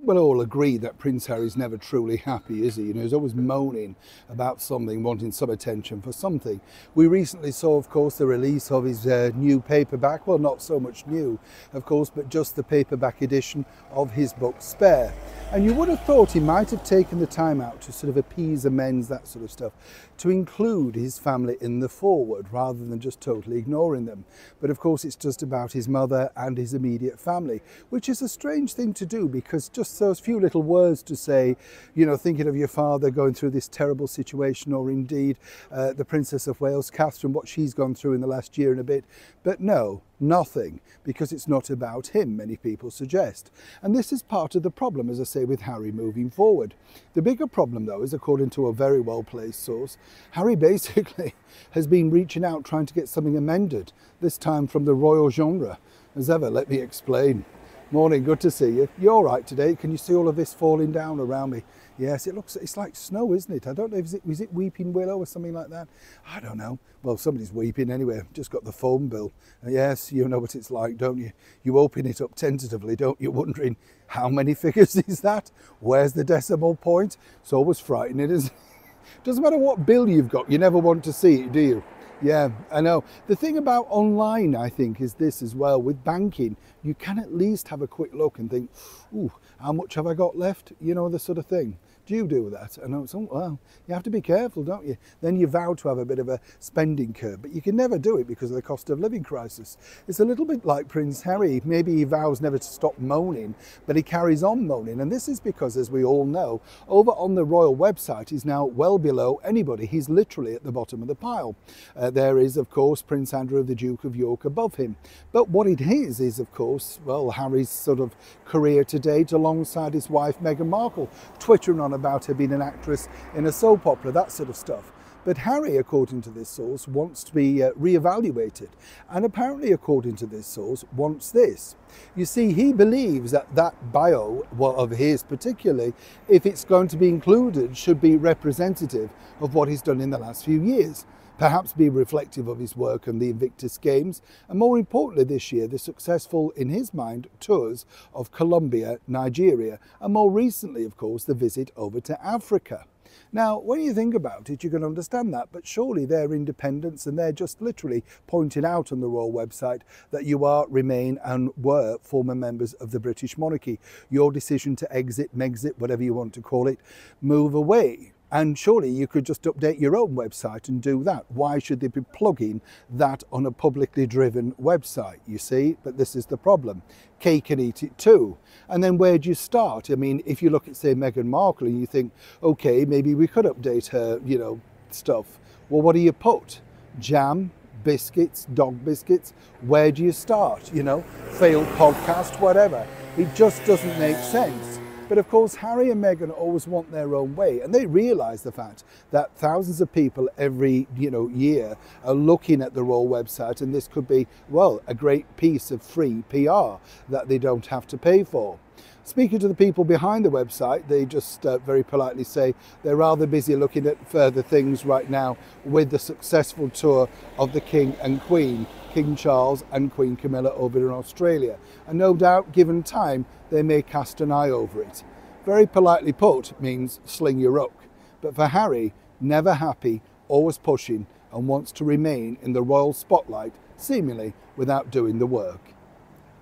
We'll all agree that Prince Harry's never truly happy, is he? You know, he's always moaning about something, wanting some attention for something. We recently saw, of course, the release of his new paperback, well, not so much new, of course, but just the paperback edition of his book, Spare. And you would have thought he might have taken the time out to sort of appease amends, that sort of stuff, to include his family in the foreword rather than just totally ignoring them. But of course, it's just about his mother and his immediate family, which is a strange thing to do because just those few little words to say, you know, thinking of your father going through this terrible situation, or indeed the Princess of Wales, Catherine, what she's gone through in the last year and a bit. But no, nothing, because it's not about him, many people suggest. And this is part of the problem, as I say, with Harry moving forward. The bigger problem, though, is, according to a very well-placed source, Harry basically has been reaching out trying to get something amended, this time from the royal genre. As ever, let me explain. Morning, good to see you. You're all right today? Can you see all of this falling down around me? Yes, it's like snow, isn't it? I don't know, is it weeping willow or something like that? I don't know. Well, somebody's weeping anyway. Just got the phone bill. Yes, you know what it's like, don't you? You open it up tentatively, don't you? Wondering, how many figures is that? Where's the decimal point? It's always frightening, isn't it? Doesn't matter what bill you've got, you never want to see it, do you? Yeah, I know. The thing about online, I think, is this as well. With banking, you can at least have a quick look and think, ooh, how much have I got left? You know, the sort of thing. Do you do that? I know it's, well, you have to be careful, don't you? Then you vow to have a bit of a spending curve, but you can never do it because of the cost of living crisis. It's a little bit like Prince Harry. Maybe he vows never to stop moaning, but he carries on moaning. And this is because, as we all know, over on the royal website, he's now well below anybody. He's literally at the bottom of the pile. There is, of course, Prince Andrew, the Duke of York, above him. But what it is, of course, well, Harry's sort of career to date alongside his wife, Meghan Markle, twittering on about her being an actress in a soap opera, that sort of stuff. But Harry, according to this source, wants to be re-evaluated. And apparently, according to this source, wants this. You see, he believes that that bio, well, of his particularly, if it's going to be included, should be representative of what he's done in the last few years. Perhaps be reflective of his work on the Invictus Games, and more importantly this year, the successful, in his mind, tours of Colombia, Nigeria, and more recently, of course, the visit over to Africa. Now, when you think about it, you can understand that, but surely their independence, and they're just literally pointing out on the royal website that you are, remain, and were former members of the British monarchy. Your decision to exit, Megxit, whatever you want to call it, move away. And surely you could just update your own website and do that. Why should they be plugging that on a publicly driven website, you see? But this is the problem. Cake and eat it too. And then where do you start? I mean, if you look at, say, Meghan Markle and you think, okay, maybe we could update her, you know, stuff. Well, what do you put? Jam, biscuits, dog biscuits? Where do you start? You know, failed podcast, whatever. It just doesn't make sense. But of course, Harry and Meghan always want their own way, and they realise the fact that thousands of people every year are looking at the royal website, and this could be, well, a great piece of free PR that they don't have to pay for. Speaking to the people behind the website, they just very politely say they're rather busy looking at further things right now with the successful tour of the King and Queen, King Charles and Queen Camilla over in Australia. And no doubt, given time, they may cast an eye over it. Very politely put means sling your rook. But for Harry, never happy, always pushing, and wants to remain in the royal spotlight, seemingly without doing the work.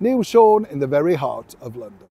Neil Sean in the very heart of London.